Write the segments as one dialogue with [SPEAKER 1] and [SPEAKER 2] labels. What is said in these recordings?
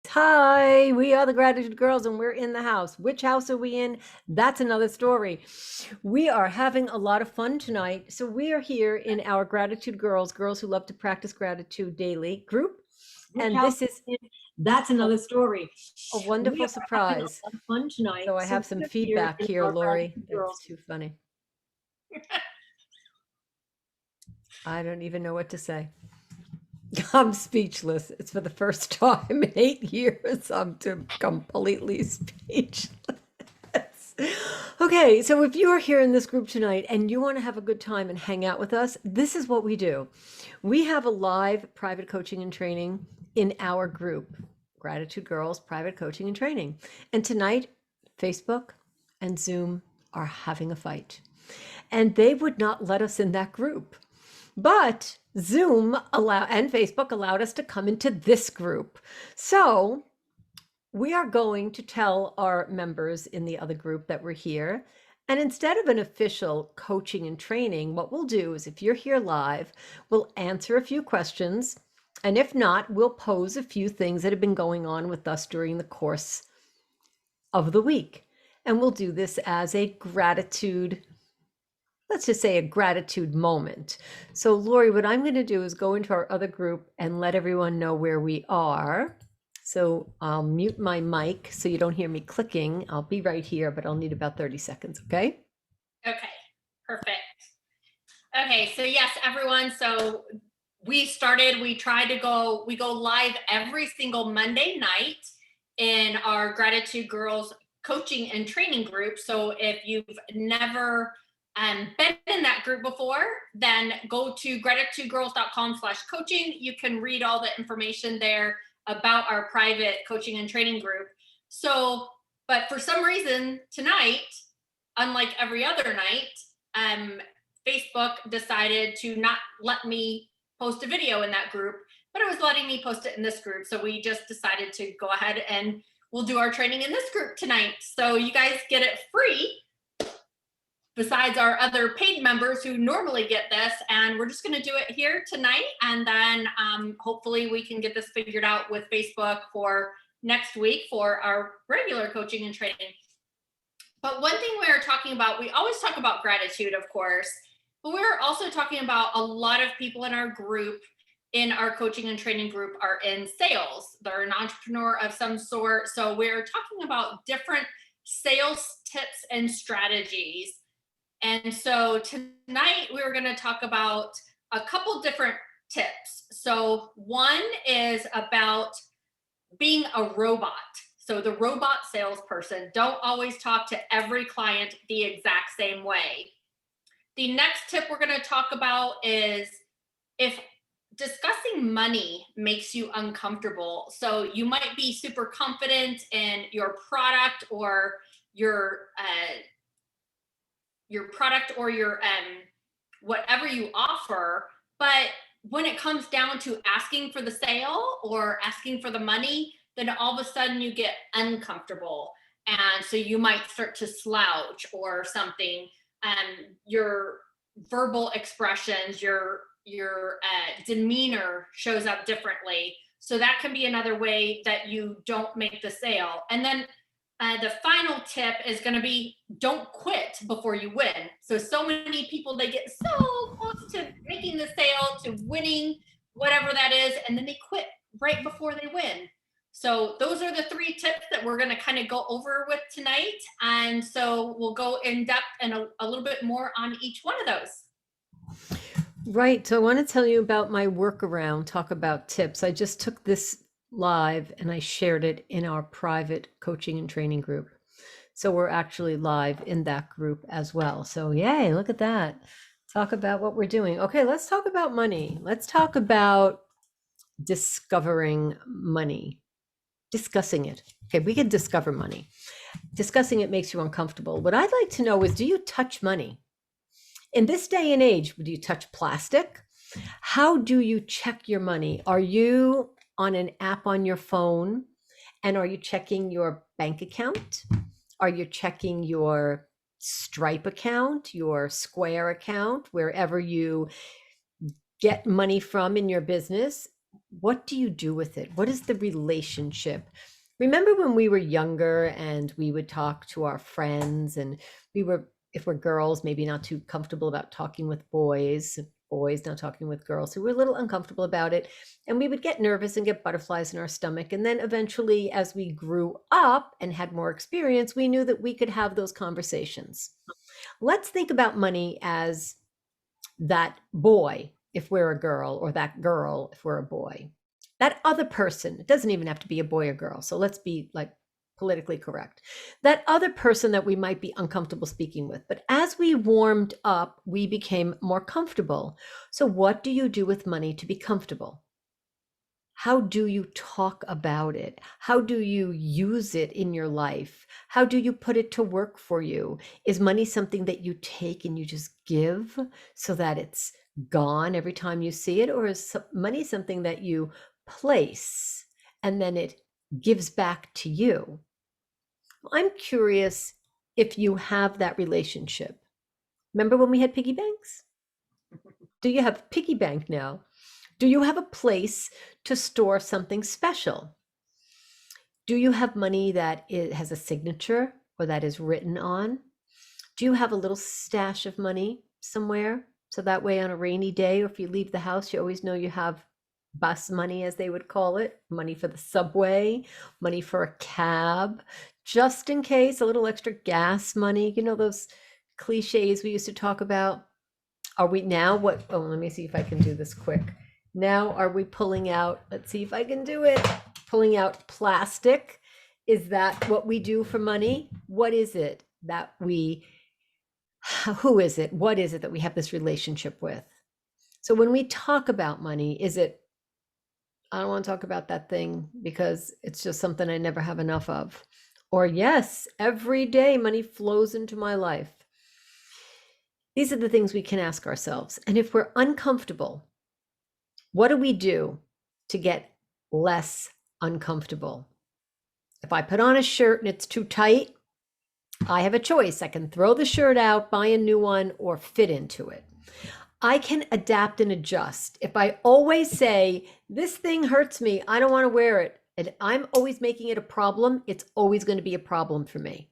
[SPEAKER 1] Hi, we are the Gratitude Girls and we're in the house. Which house are we in? That's another story. We are having a lot of fun tonight. So, we are here in our Gratitude Girls, girls who love to practice gratitude daily group.
[SPEAKER 2] Which
[SPEAKER 1] And
[SPEAKER 2] house?
[SPEAKER 1] this is
[SPEAKER 2] That's
[SPEAKER 1] a,
[SPEAKER 2] another story.
[SPEAKER 1] a
[SPEAKER 2] We
[SPEAKER 1] wonderful
[SPEAKER 2] are having a
[SPEAKER 1] surprise.
[SPEAKER 2] lot of fun tonight.
[SPEAKER 1] So, I
[SPEAKER 2] So
[SPEAKER 1] have some
[SPEAKER 2] we are here
[SPEAKER 1] feedback
[SPEAKER 2] in
[SPEAKER 1] here,
[SPEAKER 2] our
[SPEAKER 1] Lori.
[SPEAKER 2] Gratitude
[SPEAKER 1] It's
[SPEAKER 2] Girls.
[SPEAKER 1] too funny. I don't even know what to say. I'm speechless. It's for the first time in 8 years. I'm completely speechless. Okay, so if you are here in this group tonight and you want to have a good time and hang out with us, this is what we do. We have a live private coaching and training in our group, Gratitude Girls Private Coaching and Training. And tonight, Facebook and Zoom are having a fight. And they would not let us in that group. But Zoom and Facebook allowed us to come into this group. So we are going to tell our members in the other group that we're here. And instead of an official coaching and training, what we'll do is if you're here live, we'll answer a few questions. And if not, we'll pose a few things that have been going on with us during the course of the week. And we'll do this as a gratitude, let's just say a gratitude moment. So, Lori, what I'm going to do is go into our other group and let everyone know where we are. So I'll mute my mic so you don't hear me clicking. I'll be right here, but I'll need about 30 seconds, okay?
[SPEAKER 3] Okay, perfect. Okay, so yes, everyone. So we go live every single Monday night in our Gratitude Girls coaching and training group. So if you've never been in that group before, then go to gratitudegirls.com/coaching. You can read all the information there about our private coaching and training group. So, but for some reason tonight, unlike every other night, Facebook decided to not let me post a video in that group, but it was letting me post it in this group. So we just decided to go ahead and we'll do our training in this group tonight. So you guys get it free besides our other paid members who normally get this. And we're just going to do it here tonight. And then hopefully we can get this figured out with Facebook for next week for our regular coaching and training. But one thing we are talking about, we always talk about gratitude, of course, but we're also talking about a lot of people in our group, in our coaching and training group, are in sales. They're an entrepreneur of some sort. So we're talking about different sales tips and strategies. And so tonight we were going to talk about a couple different tips. So one is about being a robot. So the robot salesperson, don't always talk to every client the exact same way. The next tip we're going to talk about is if discussing money makes you uncomfortable. So you might be super confident in your product or your product or your whatever you offer, but when it comes down to asking for the sale or asking for the money, then all of a sudden you get uncomfortable. And so you might start to slouch or something. Your verbal expressions, your demeanor shows up differently. So that can be another way that you don't make the sale. And then the final tip is going to be don't quit before you win. So many people, they get so close to making the sale, to winning, whatever that is, and then they quit right before they win. So those are the three tips that we're going to kind of go over with tonight. And so we'll go in depth and a little bit more on each one of those.
[SPEAKER 1] Right. So I want to tell you about my workaround, talk about tips. I just took this live and I shared it in our private coaching and training group. So we're actually live in that group as well. So yay, look at that. Talk about what we're doing. Okay, let's talk about money. Let's talk about discovering money, discussing it. Okay, we can discover money. Discussing it makes you uncomfortable. What I'd like to know is, do you touch money? In this day and age, do you touch plastic? How do you check your money? Are you on an app on your phone? And are you checking your bank account? Are you checking your Stripe account, your Square account, wherever you get money from in your business? What do you do with it? What is the relationship? Remember when we were younger and we would talk to our friends, and we were, if we're girls, maybe not too comfortable about talking with boys, boys not talking with girls, so we're a little uncomfortable about it. And we would get nervous and get butterflies in our stomach. And then eventually, as we grew up and had more experience, we knew that we could have those conversations. Let's think about money as that boy if we're a girl, or that girl if we're a boy. That other person, it doesn't even have to be a boy or girl. So let's be like politically correct. That other person that we might be uncomfortable speaking with. But as we warmed up, we became more comfortable. So, what do you do with money to be comfortable? How do you talk about it? How do you use it in your life? How do you put it to work for you? Is money something that you take and you just give so that it's gone every time you see it? Or is money something that you place and then it gives back to you? I'm curious if you have that relationship. Remember when we had piggy banks? Do you have piggy bank now? Do you have a place to store something special? Do you have money that it has a signature or that is written on? Do you have a little stash of money somewhere? So that way on a rainy day, or if you leave the house, you always know you have bus money, as they would call it, money for the subway, money for a cab, just in case, a little extra gas money, you know, those cliches we used to talk about. Are we now what? Oh, let me see if I can do this quick. Now, are we pulling out? Let's see if I can do it. Pulling out plastic. Is that what we do for money? What is it that we, who is it? What is it that we have this relationship with? So when we talk about money, is it, I don't want to talk about that thing because it's just something I never have enough of? Or yes, every day money flows into my life. These are the things we can ask ourselves. And if we're uncomfortable, what do we do to get less uncomfortable? If I put on a shirt and it's too tight, I have a choice. I can throw the shirt out, buy a new one, or fit into it. I can adapt and adjust. If I always say, this thing hurts me, I don't want to wear it, and I'm always making it a problem, it's always going to be a problem for me.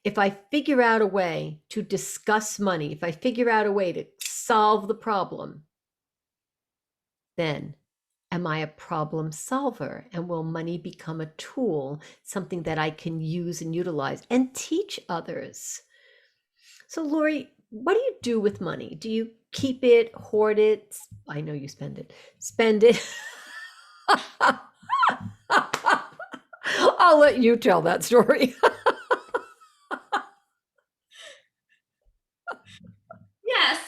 [SPEAKER 1] If I figure out a way to discuss money, if I figure out a way to solve the problem, then am I a problem solver? And will money become a tool, something that I can use and utilize and teach others? So, Lori, what do you do with money? Do you keep it, hoard it? I know you spend it. Spend it. I'll let you tell that story.
[SPEAKER 3] Yes.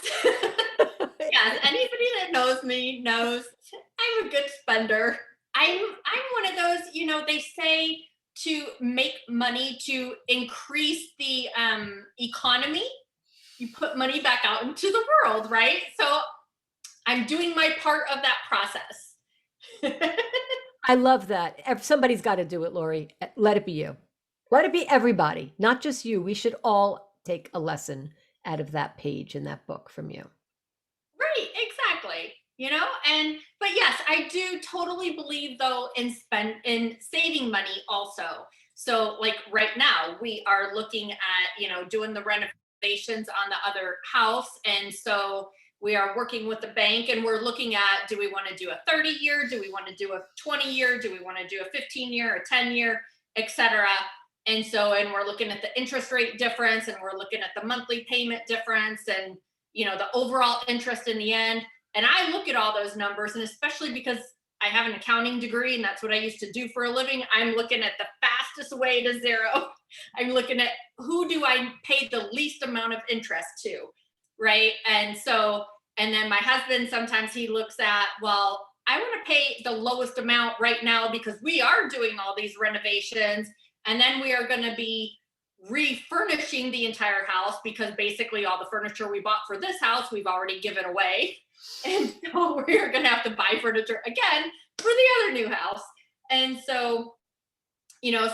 [SPEAKER 3] Yes. Anybody that knows me knows I'm a good spender. I'm one of those, they say to make money to increase the economy, you put money back out into the world, right? So I'm doing my part of that process.
[SPEAKER 1] I love that. Somebody's got to do it, Lori. Let it be you. Let it be everybody, not just you. We should all take a lesson out of that page in that book from you.
[SPEAKER 3] Right, exactly. But yes, I do totally believe though in saving money also. So like right now we are looking at, doing the renovations on the other house. And so we are working with the bank and we're looking at, do we want to do a 30-year? Do we want to do a 20-year? Do we want to do a 15-year, a 10-year, etc.? And we're looking at the interest rate difference and we're looking at the monthly payment difference and the overall interest in the end. And I look at all those numbers, and especially because I have an accounting degree and that's what I used to do for a living, I'm looking at the fastest way to zero. I'm looking at who do I pay the least amount of interest to, right? And then my husband, sometimes he looks at, well, I want to pay the lowest amount right now because we are doing all these renovations. And then we are going to be refurnishing the entire house because basically all the furniture we bought for this house, we've already given away. And so we're going to have to buy furniture again for the other new house. And so,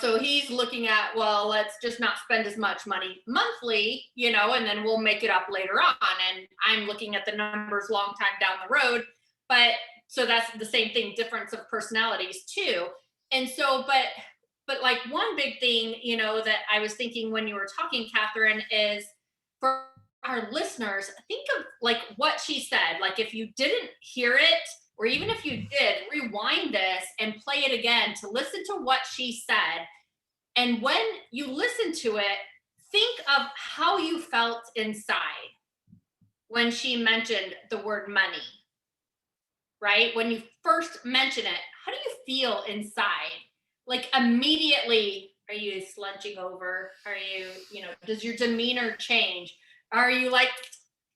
[SPEAKER 3] so he's looking at, well, let's just not spend as much money monthly, and then we'll make it up later on. And I'm looking at the numbers long time down the road. But So that's the same thing, difference of personalities too. And so, but like one big thing, that I was thinking when you were talking, Catherine, is for our listeners, think of like what she said. Like if you didn't hear it, or even if you did, rewind this and play it again to listen to what she said. And when you listen to it, think of how you felt inside when she mentioned the word money, right? When you first mention it, how do you feel inside? Like immediately, are you slouching over? Are you, does your demeanor change? Are you like,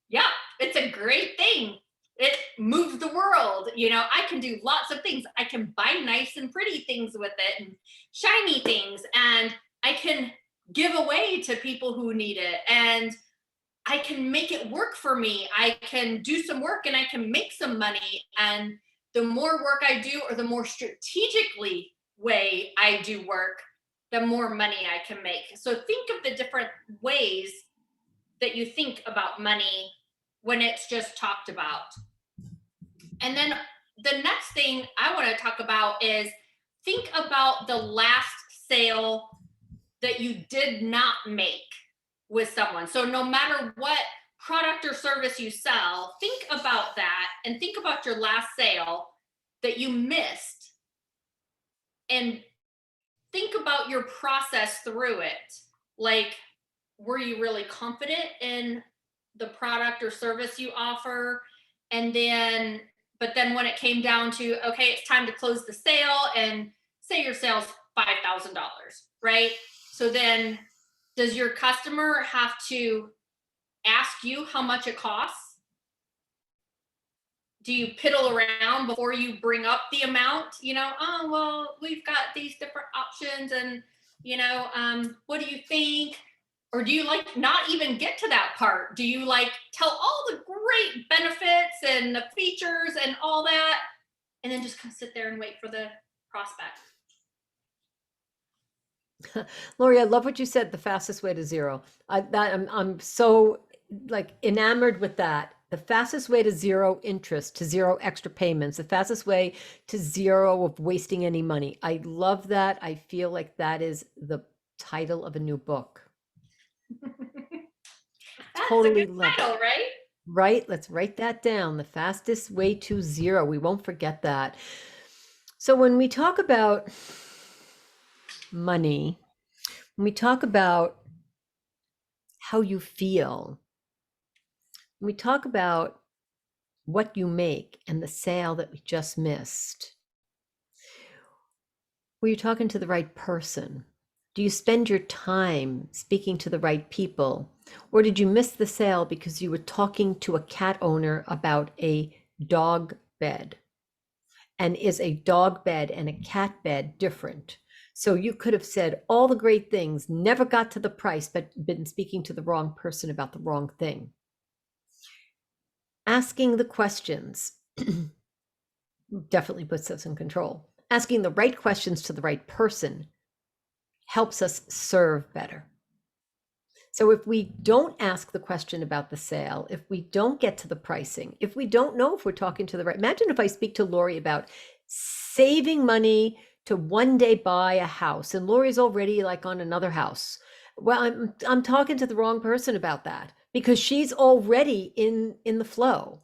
[SPEAKER 3] yeah, it's a great thing. It moves the world. I can do lots of things. I can buy nice and pretty things with it and shiny things. And I can give away to people who need it. And I can make it work for me. I can do some work and I can make some money. And the more work I do, or the more strategically way I do work, the more money I can make. So think of the different ways that you think about money when it's just talked about. And then the next thing I want to talk about is think about the last sale that you did not make with someone. So no matter what product or service you sell, think about that and think about your last sale that you missed, and think about your process through it. Like, were you really confident in the product or service you offer? And then, but then when it came down to, okay, it's time to close the sale, and say your sale's $5,000, right? So then does your customer have to ask you how much it costs? Do you piddle around before you bring up the amount? Oh, well, we've got these different options, and, what do you think? Or do you like not even get to that part? Do you like tell all the great benefits and the features and all that, and then just kind of sit there and wait for the prospect?
[SPEAKER 1] Lori, I love what you said, the fastest way to zero. I'm so like enamored with that. The fastest way to zero interest, to zero extra payments, the fastest way to zero of wasting any money. I love that. I feel like that is the title of a new book.
[SPEAKER 3] That's a
[SPEAKER 1] Totally
[SPEAKER 3] good
[SPEAKER 1] love it.
[SPEAKER 3] title, right?
[SPEAKER 1] Right? Let's write that down. The fastest way to zero. We won't forget that. So when we talk about money, when we talk about how you feel, when we talk about what you make and the sale that we just missed, were you talking to the right person? Do you spend your time speaking to the right people? Or did you miss the sale because you were talking to a cat owner about a dog bed? And is a dog bed and a cat bed different? So you could have said all the great things, never got to the price, but been speaking to the wrong person about the wrong thing. Asking the questions definitely puts us in control. Asking the right questions to the right person helps us serve better. So if we don't ask the question about the sale, if we don't get to the pricing, if we don't know if we're talking to the right, imagine if I speak to Lori about saving money to one day buy a house, and Lori's already like on another house. Well, I'm talking to the wrong person about that because she's already in the flow.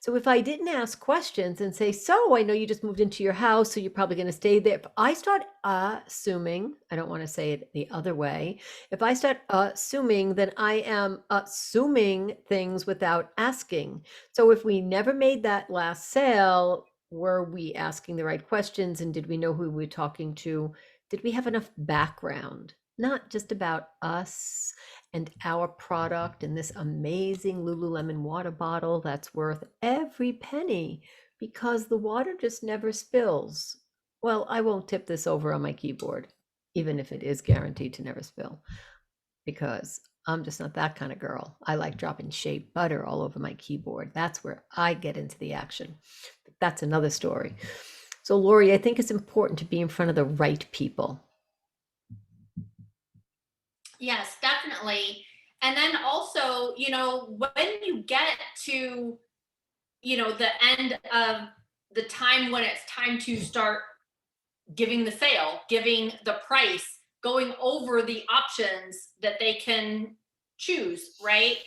[SPEAKER 1] So if I didn't ask questions and say, so I know you just moved into your house, so you're probably going to stay there. If I start assuming, I don't want to say it the other way. If I start assuming, then I am assuming things without asking. So if we never made that last sale, were we asking the right questions? And did we know who we were talking to? Did we have enough background? Not just about us and our product and this amazing Lululemon water bottle that's worth every penny because the water just never spills. Well, I won't tip this over on my keyboard, even if it is guaranteed to never spill, because I'm just not that kind of girl. I like dropping shea butter all over my keyboard. That's where I get into the action. But that's another story. So, Lori, I think it's important to be in front of the right people.
[SPEAKER 3] Yes, definitely. And then also, when you get to, the end of the time when it's time to start giving the sale, giving the price, going over the options that they can choose, right?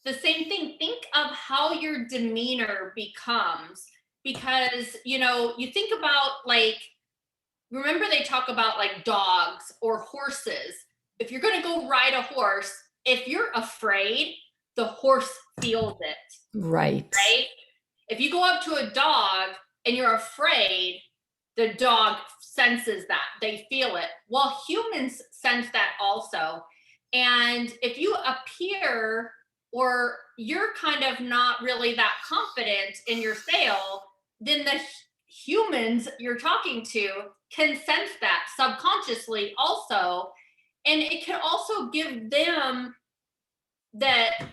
[SPEAKER 3] The same thing, think of how your demeanor becomes, because you think about, like, remember they talk about like dogs or horses. If you're going to go ride a horse, if you're afraid, the horse feels it,
[SPEAKER 1] Right.
[SPEAKER 3] right? If you go up to a dog and you're afraid, the dog senses that, they feel it. Well, humans sense that also. And if you appear, or you're kind of not really that confident in your sale, then the humans you're talking to can sense that subconsciously also. And it can also give them that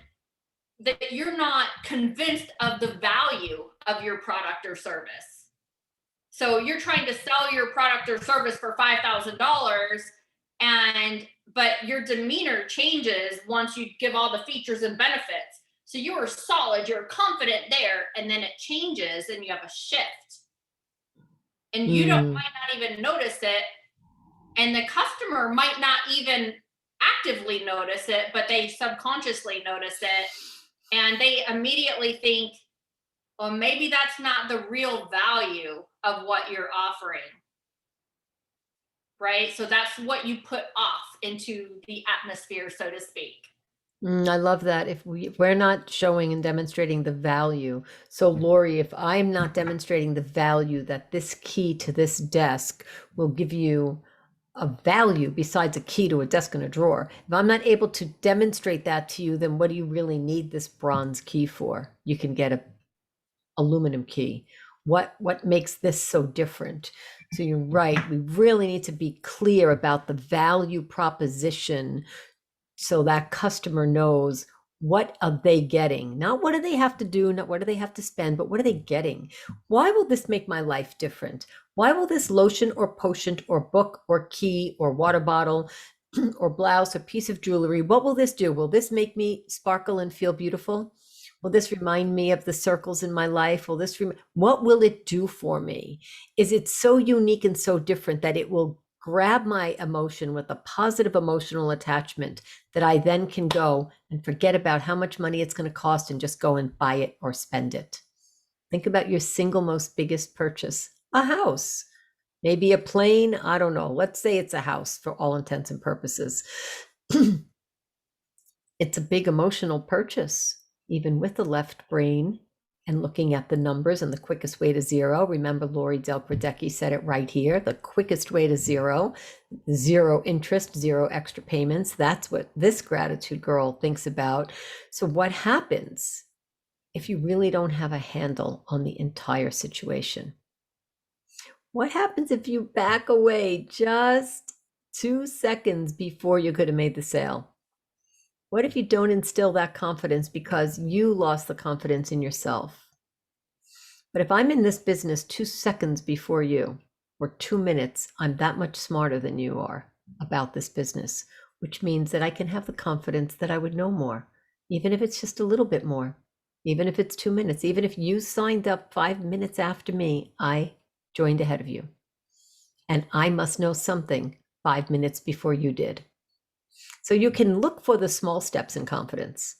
[SPEAKER 3] you're not convinced of the value of your product or service. So you're trying to sell your product or service for $5,000, but your demeanor changes once you give all the features and benefits. So you are solid, you're confident there, and then it changes and you have a shift. And you might not even notice it, and the customer might not even actively notice it, but they subconsciously notice it, and they immediately think, well, maybe that's not the real value of what you're offering. Right? So that's what you put off into the atmosphere, so to speak.
[SPEAKER 1] I love that. If we're not showing and demonstrating the value. So Lori, if I'm not demonstrating the value that this key to this desk will give you a value besides a key to a desk and a drawer, if I'm not able to demonstrate that to you, then what do you really need this bronze key for? You can get a aluminum key. What makes this so different? So you're right. We really need to be clear about the value proposition so that customer knows what are they getting, not what do they have to do, not what do they have to spend, but what are they getting? Why will this make my life different? Why will this lotion or potion or book or key or water bottle or blouse or piece of jewelry, what will this do? Will this make me sparkle and feel beautiful? Will this remind me of the circles in my life? What will it do for me? Is it so unique and so different that it will grab my emotion with a positive emotional attachment that I then can go and forget about how much money it's going to cost and just go and buy it or spend it? Think about your single most biggest purchase, a house, maybe a plane. I don't know. Let's say it's a house for all intents and purposes. It's a big emotional purchase, even with the left brain and looking at the numbers and the quickest way to zero. Remember, Lori Del Credecchi said it right here, the quickest way to zero interest, zero extra payments. That's what this gratitude girl thinks about. So what happens if you really don't have a handle on the entire situation? What happens if you back away just 2 seconds before you could have made the sale? What if you don't instill that confidence because you lost the confidence in yourself? But if I'm in this business 2 seconds before you, or 2 minutes, I'm that much smarter than you are about this business, which means that I can have the confidence that I would know more, even if it's just a little bit more, even if it's 2 minutes, even if you signed up 5 minutes after me, I joined ahead of you. And I must know something 5 minutes before you did. So you can look for the small steps in confidence.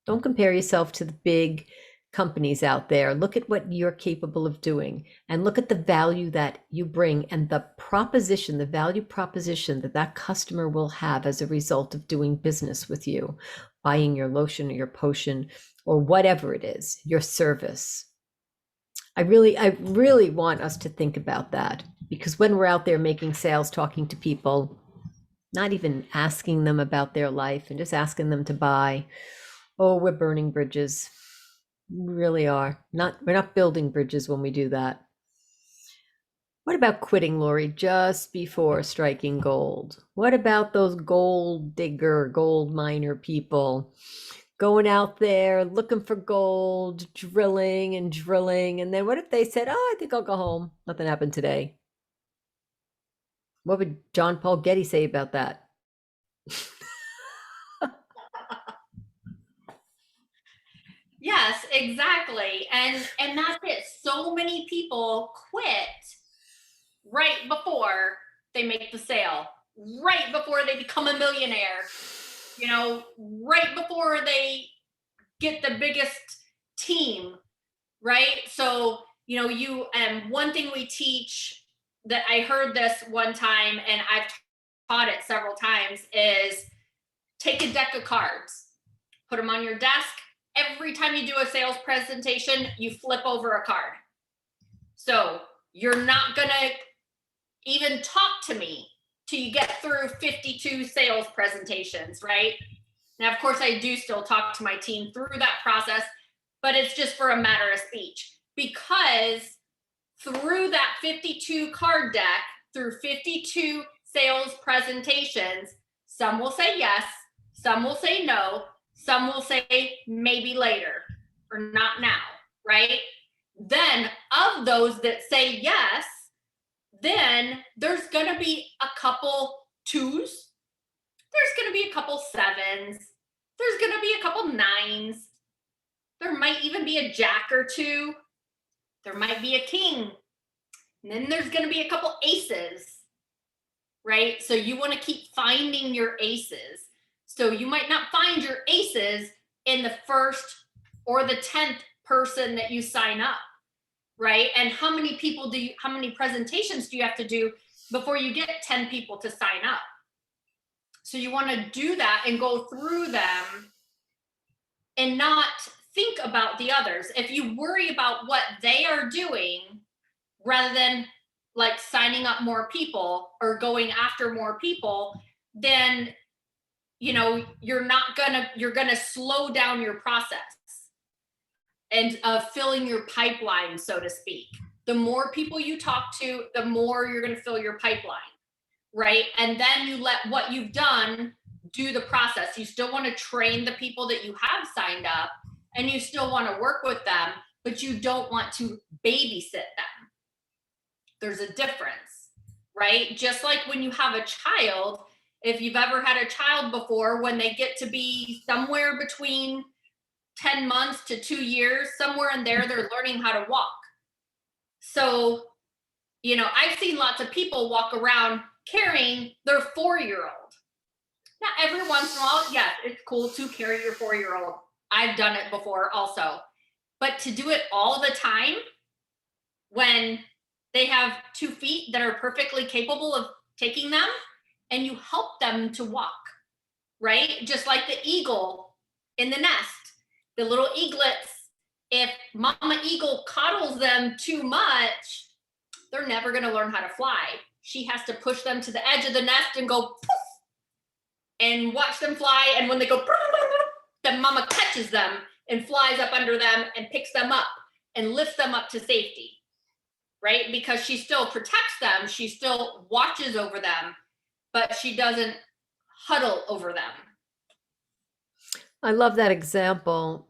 [SPEAKER 1] Don't compare yourself to the big companies out there. Look at what you're capable of doing and look at the value that you bring and the proposition, the value proposition that that customer will have as a result of doing business with you, buying your lotion or your potion or whatever it is, your service. I really want us to think about that, because when we're out there making sales, talking to people, not even asking them about their life and just asking them to buy, oh, we're burning bridges. We really are. We're not building bridges when we do that. What about quitting, Lori, just before striking gold? What about those gold digger, gold miner people going out there looking for gold, drilling and drilling? And then what if they said, oh, I think I'll go home. Nothing happened today. What would John Paul Getty say about that?
[SPEAKER 3] Yes, exactly. And that's it. So many people quit right before they make the sale, right before they become a millionaire, right before they get the biggest team, right? So, one thing we teach that I heard this one time and I've taught it several times is take a deck of cards, put them on your desk. Every time you do a sales presentation, you flip over a card. So you're not going to even talk to me till you get through 52 sales presentations, right? Now, of course, I do still talk to my team through that process, but it's just for a matter of speech, because through that 52 card deck, through 52 sales presentations, some will say yes, some will say no, some will say maybe later or not now, right? Then of those that say yes, then there's going to be a couple twos, there's going to be a couple sevens, there's going to be a couple nines, there might even be a jack or two, there might be a king, and then there's going to be a couple aces, right? So you want to keep finding your aces. So you might not find your aces in the first or the 10th person that you sign up, right? And how many presentations do you have to do before you get 10 people to sign up? So you want to do that and go through them and not think about the others. If you worry about what they are doing rather than like signing up more people or going after more people, then you're gonna slow down your process and filling your pipeline, so to speak. The more people you talk to, the more you're going to fill your pipeline, right? And then you let what you've done do the process. You still want to train the people that you have signed up, and you still want to work with them, but you don't want to babysit them. There's a difference, right? Just like when you have a child, if you've ever had a child before, when they get to be somewhere between 10 months to 2 years, somewhere in there, they're learning how to walk. So, I've seen lots of people walk around carrying their 4-year-old. Now, every once in a while, yes, it's cool to carry your 4-year-old. I've done it before also. But to do it all the time when they have 2 feet that are perfectly capable of taking them, and you help them to walk, right? Just like the eagle in the nest. The little eaglets, if Mama Eagle coddles them too much, they're never going to learn how to fly. She has to push them to the edge of the nest and go poof, and watch them fly. And when they go, then Mama catches them and flies up under them and picks them up and lifts them up to safety, right? Because she still protects them. She still watches over them, but she doesn't huddle over them.
[SPEAKER 1] I love that example.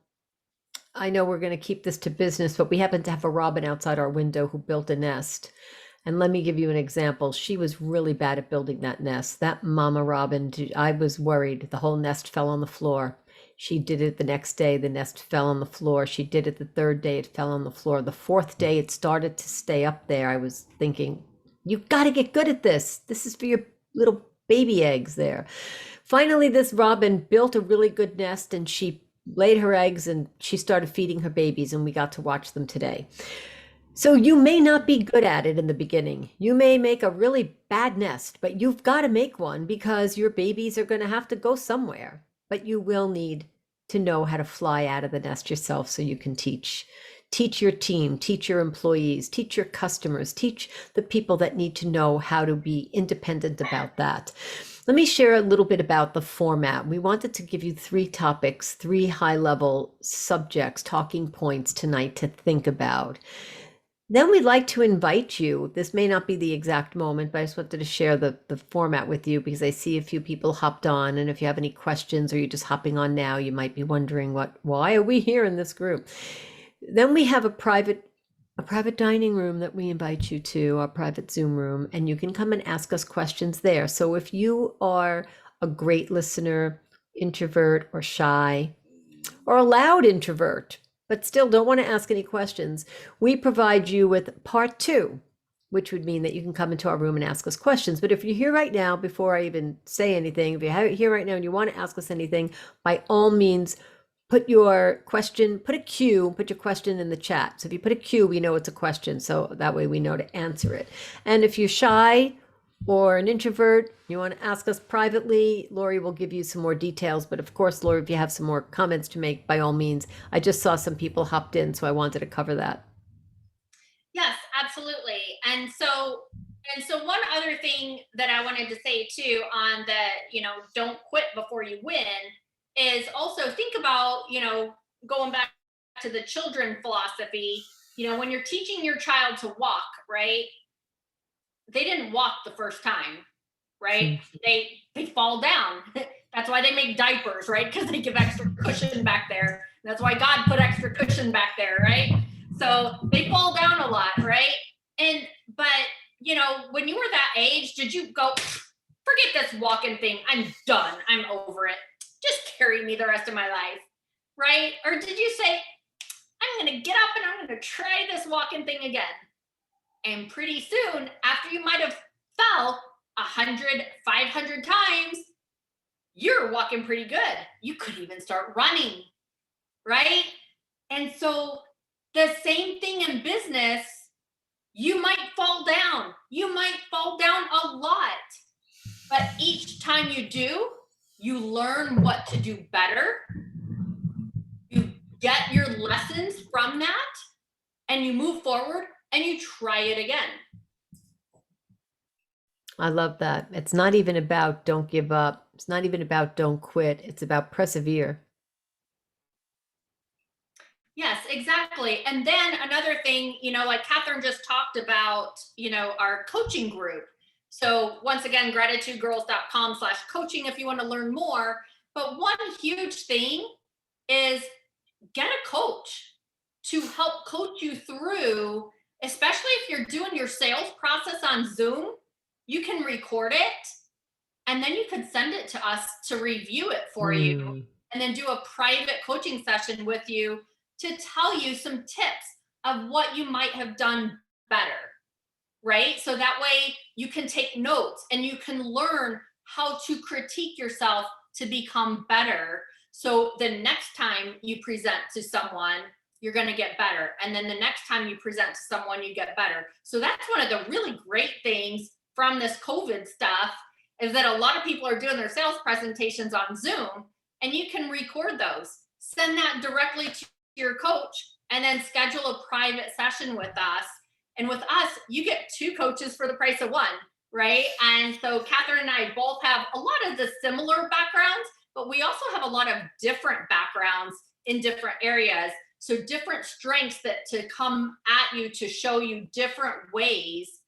[SPEAKER 1] I know we're going to keep this to business, but we happen to have a robin outside our window who built a nest. And let me give you an example. She was really bad at building that nest. That mama robin, I was worried. The whole nest fell on the floor. She did it the next day. The nest fell on the floor. She did it the 3rd day. It fell on the floor. The 4th day, it started to stay up there. I was thinking, you've got to get good at this. This is for your little baby eggs there. Finally, this robin built a really good nest, and she laid her eggs, and she started feeding her babies, and we got to watch them today. So you may not be good at it in the beginning. You may make a really bad nest, but you've got to make one because your babies are going to have to go somewhere. But you will need to know how to fly out of the nest yourself so you can teach your team, teach your employees, teach your customers, teach the people that need to know how to be independent about that. Let me share a little bit about the format. We wanted to give you 3 topics, 3 high-level subjects, talking points tonight to think about. Then we'd like to invite you. This may not be the exact moment, but I just wanted to share the format with you because I see a few people hopped on. And if you have any questions or you're just hopping on now, you might be wondering why are we here in this group? Then we have a private dining room that we invite you to, our private Zoom room, and you can come and ask us questions there. So if you are a great listener, introvert or shy, or a loud introvert, but still don't want to ask any questions, we provide you with part two, which would mean that you can come into our room and ask us questions. But if you're here right now, before I even say anything, if you're here right now and you want to ask us anything, by all means, put your question, put a Q, put your question in the chat. So if you put a Q, we know it's a question. So that way we know to answer it. And if you're shy or an introvert, you want to ask us privately, Lori will give you some more details. But of course, Lori, if you have some more comments to make, by all means. I just saw some people hopped in, so I wanted to cover that.
[SPEAKER 3] Yes, absolutely. And so one other thing that I wanted to say too on the, don't quit before you win is also think about, going back to the children philosophy, when you're teaching your child to walk, right? They didn't walk the first time, right? They fall down. That's why they make diapers, right? Because they give extra cushion back there. That's why God put extra cushion back there, right? So they fall down a lot, right? But when you were that age, did you go, forget this walking thing, I'm done, I'm over it, just carry me the rest of my life, right? Or did you say, I'm gonna get up and I'm gonna try this walking thing again? And pretty soon, after you might have fell 100, 500 times, you're walking pretty good. You could even start running, right? And so the same thing in business, you might fall down. You might fall down a lot. But each time you do, you learn what to do better. You get your lessons from that, and you move forward and you try it again.
[SPEAKER 1] I love that. It's not even about don't give up. It's not even about don't quit. It's about persevere.
[SPEAKER 3] Yes, exactly. And then another thing, like Catherine just talked about, our coaching group. So once again, gratitudegirls.com/coaching if you want to learn more. But one huge thing is get a coach to help coach you through, especially if you're doing your sales process on Zoom. You can record it and then you could send it to us to review it for you, and then do a private coaching session with you to tell you some tips of what you might have done better, right? So that way you can take notes and you can learn how to critique yourself to become better. So the next time you present to someone, you're going to get better. And then the next time you present to someone, you get better. So that's one of the really great things from this COVID stuff, is that a lot of people are doing their sales presentations on Zoom, and you can record those, send that directly to your coach, and then schedule a private session with us. And with us, you get two coaches for the price of one, right? And so Catherine and I both have a lot of the similar backgrounds, but we also have a lot of different backgrounds in different areas. So different strengths that to come at you to show you different ways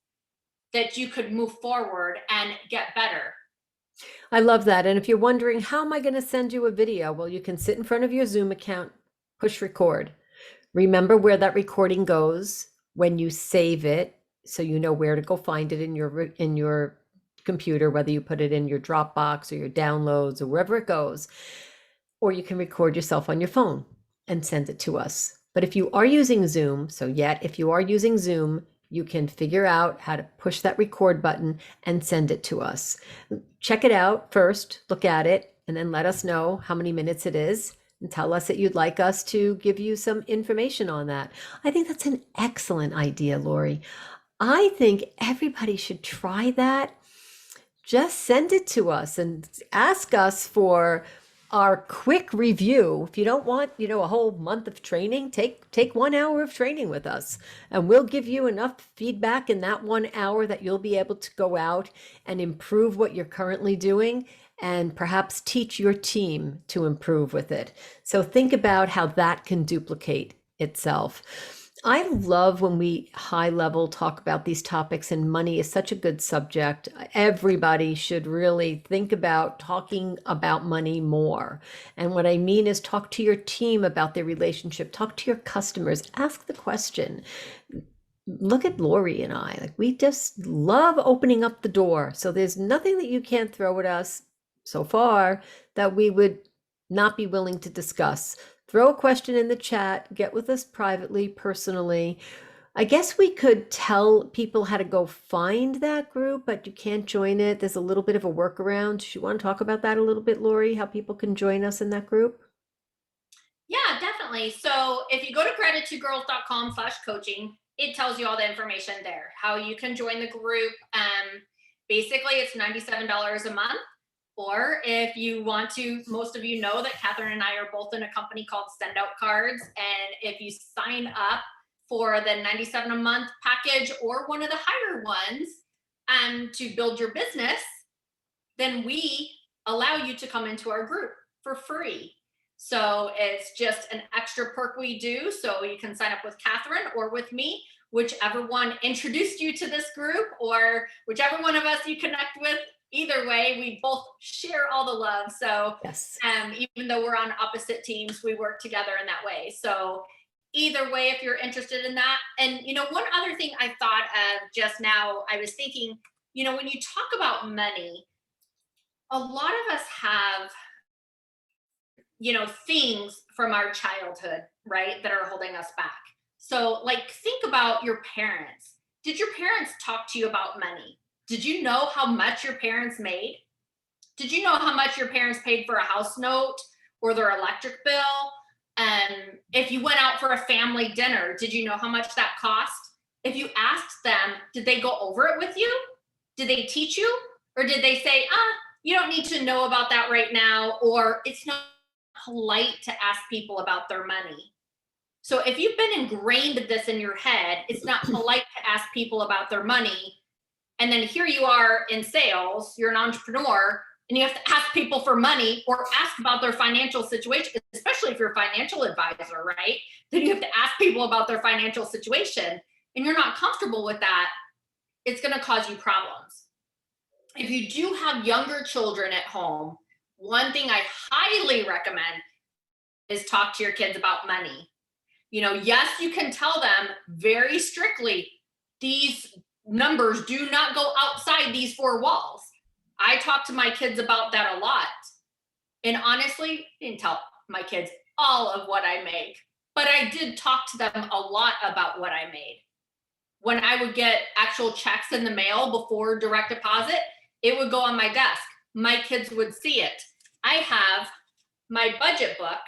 [SPEAKER 3] that you could move forward and get better.
[SPEAKER 1] I love that. And if you're wondering, how am I going to send you a video? Well, you can sit in front of your Zoom account, push record. Remember where that recording goes when you save it, so you know where to go find it in your computer, whether you put it in your Dropbox or your downloads or wherever it goes. Or you can record yourself on your phone and send it to us. But if you are using Zoom, if you are using Zoom, you can figure out how to push that record button and send it to us. Check it out first, look at it, and then let us know how many minutes it is, and tell us that you'd like us to give you some information on that. I think that's an excellent idea, Lori. I think everybody should try that. Just send it to us and ask us for our quick review. If you don't want, a whole month of training, take 1 hour of training with us, and we'll give you enough feedback in that 1 hour that you'll be able to go out and improve what you're currently doing, and perhaps teach your team to improve with it. So think about how that can duplicate itself. I love when we high level talk about these topics, and money is such a good subject. Everybody should really think about talking about money more. And what I mean is, talk to your team about their relationship, talk to your customers, ask the question. Look at Lori and I, like, we just love opening up the door. So there's nothing that you can't throw at us so far that we would not be willing to discuss. throw a question in the chat, get with us privately, personally. I guess we could tell people how to go find that group, but you can't join it. There's a little bit of a workaround. Do you want to talk about that a little bit, Lori, how people can join us in that group?
[SPEAKER 3] Yeah, definitely. So if you go to gratitudegirls.com/coaching, it tells you all the information there, how you can join the group. Basically, it's $97 a month. Or if you want to, most of you know that Catherine and I are both in a company called Send Out Cards. And if you sign up for the 97 a month package or one of the higher ones to build your business, then we allow you to come into our group for free. So it's just an extra perk we do. So you can sign up with Catherine or with me, whichever one introduced you to this group or whichever one of us you connect with. Either way, we both share all the love. So
[SPEAKER 1] Yes.
[SPEAKER 3] even though we're on opposite teams, we work together in that way. So either way, if you're interested in that. And, one other thing I thought of just now, I was thinking, when you talk about money, a lot of us have, things from our childhood, right, that are holding us back. So, like, think about your parents. Did your parents talk to you about money? Did you know how much your parents made? Did you know how much your parents paid for a house note or their electric bill? If you went out for a family dinner, did you know how much that cost? If you asked them, did they go over it with you? Did they teach you? Or did they say, you don't need to know about that right now, or it's not polite to ask people about their money? So if you've been ingrained this in your head, it's not polite to ask people about their money. And then here you are in sales, you're an entrepreneur, and you have to ask people for money or ask about their financial situation, especially if you're a financial advisor, right? Then you have to ask people about their financial situation, and you're not comfortable with that. It's going to cause you problems. If you do have younger children at home, one thing I highly recommend is talk to your kids about money. Yes, you can tell them very strictly, these numbers do not go outside these four walls. I talk to my kids about that a lot. And honestly, I didn't tell my kids all of what I make, but I did talk to them a lot about what I made. When I would get actual checks in the mail before direct deposit, it would go on my desk. My kids would see it. I have my budget book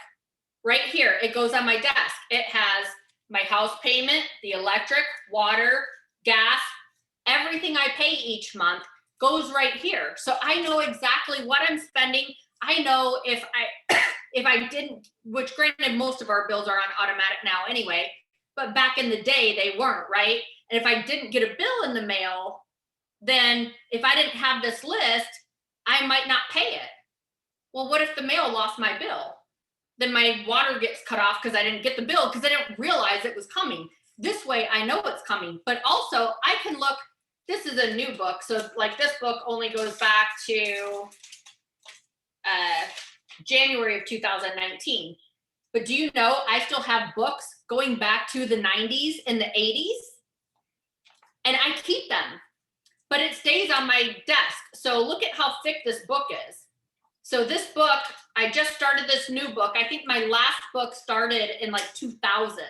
[SPEAKER 3] right here. It goes on my desk. It has my house payment, the electric, water, gas, everything I pay each month goes right here. So I know exactly what I'm spending. I know if I didn't, which granted most of our bills are on automatic now anyway, but back in the day they weren't, right? And if I didn't get a bill in the mail, then if I didn't have this list, I might not pay it. Well, what if the mail lost my bill? Then my water gets cut off because I didn't get the bill because I didn't realize it was coming. This way I know it's coming, but also I can look, this is a new book. So like this book only goes back to January of 2019. But do you know, I still have books going back to the 90s and the 80s, and I keep them, but it stays on my desk. So look at how thick this book is. So this book, I just started this new book. I think my last book started in like 2000.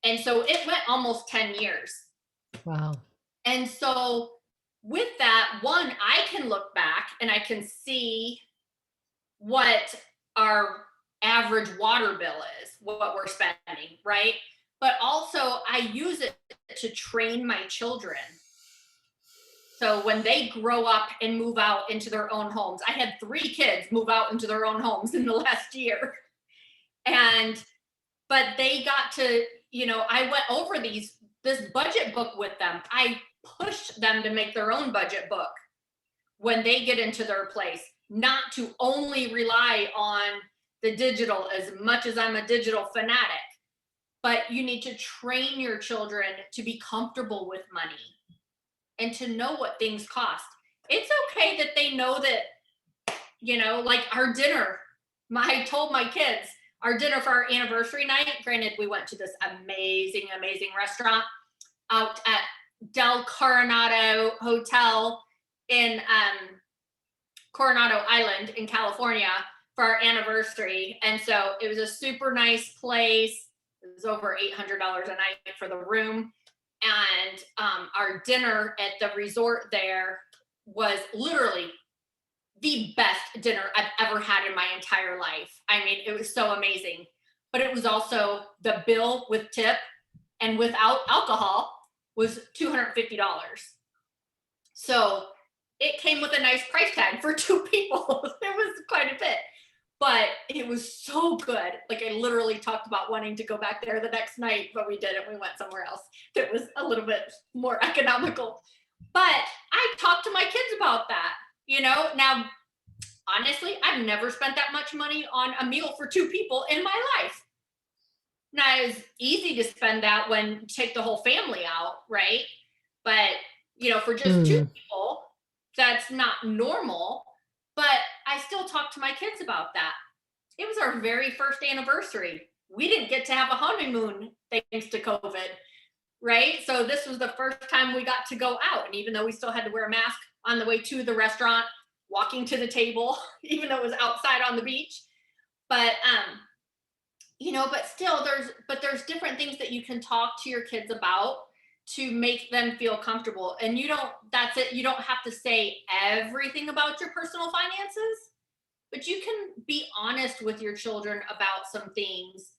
[SPEAKER 3] And so it went almost 10 years.
[SPEAKER 1] Wow.
[SPEAKER 3] And so with that, one, I can look back and I can see what our average water bill is, what we're spending, right? But also I use it to train my children. So when they grow up and move out into their own homes, I had 3 kids move out into their own homes in the last year. But they got to, I went over this budget book with them. I pushed them to make their own budget book when they get into their place, not to only rely on the digital as much as I'm a digital fanatic, but you need to train your children to be comfortable with money and to know what things cost. It's okay that they know that, like our dinner, I told my kids, our dinner for our anniversary night, granted, we went to this amazing, amazing restaurant out at Del Coronado Hotel in Coronado Island in California for our anniversary. And so it was a super nice place. It was over $800 a night for the room. And our dinner at the resort there was literally the best dinner I've ever had in my entire life. I mean, it was so amazing. But it was also the bill with tip and without alcohol was $250. So it came with a nice price tag for two people. It was quite a bit, but it was so good. Like I literally talked about wanting to go back there the next night, but we didn't. We went somewhere else that was a little bit more economical. But I talked to my kids about that, you know. Now, honestly, I've never spent that much money on a meal for two people in my life. Now, it's easy to spend that when you take the whole family out, right? But, you know, for just two people, that's not normal. But I still talk to my kids about that. It was our very first anniversary. We didn't get to have a honeymoon thanks to COVID, right? So this was the first time we got to go out. And even though we still had to wear a mask on the way to the restaurant, walking to the table, even though it was outside on the beach. But you know, but still there's different things that you can talk to your kids about to make them feel comfortable. And that's it. You don't have to say everything about your personal finances, but you can be honest with your children about some things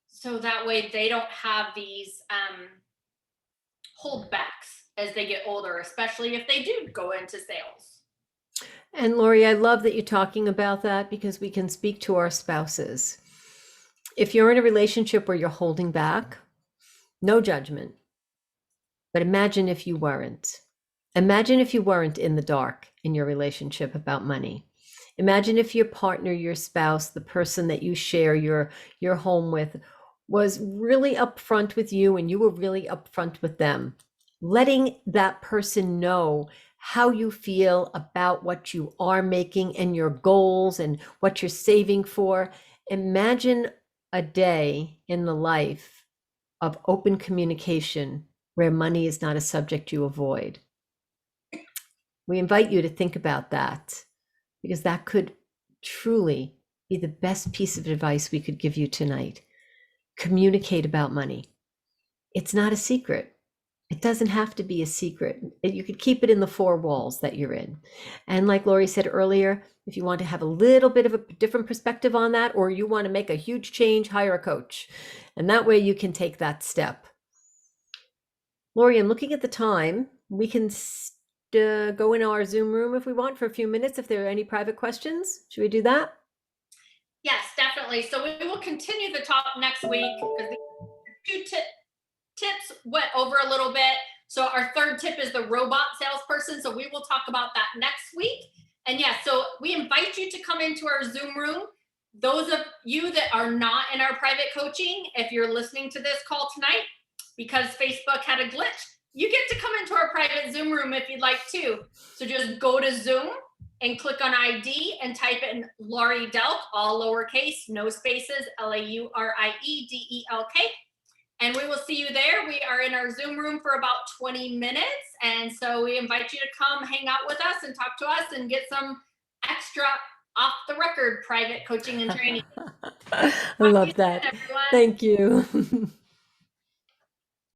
[SPEAKER 3] so that way they don't have these holdbacks as they get older, especially if they do go into sales.
[SPEAKER 1] And Lori, I love that you're talking about that because we can speak to our spouses. If you're in a relationship where you're holding back, no judgment. But imagine if you weren't. Imagine if you weren't in the dark in your relationship about money. Imagine if your partner, your spouse, the person that you share your home with was really upfront with you and you were really upfront with them. Letting that person know how you feel about what you are making and your goals and what you're saving for. Imagine a day in the life of open communication where money is not a subject you avoid. We invite you to think about that because that could truly be the best piece of advice we could give you tonight. Communicate about money. It's not a secret. It doesn't have to be a secret. You could keep it in the four walls that you're in. And like Lori said earlier, if you want to have a little bit of a different perspective on that, or you want to make a huge change, hire a coach. And that way you can take that step. Lori, I'm looking at the time. We can go in our Zoom room if we want for a few minutes, if there are any private questions. Should we do that?
[SPEAKER 3] Yes, definitely. So we will continue the talk next week because the two tips went over a little bit. So our third tip is the robot salesperson. So we will talk about that next week. And yeah, so we invite you to come into our Zoom room. Those of you that are not in our private coaching, if you're listening to this call tonight, because Facebook had a glitch, you get to come into our private Zoom room if you'd like to. So just go to Zoom and click on ID and type in Lori Delk, all lowercase, no spaces, LAURIEDELK. And we will see you there. We are in our Zoom room for about 20 minutes. And so we invite you to come hang out with us and talk to us and get some extra off the record private coaching and training.
[SPEAKER 1] I love that. Thank you.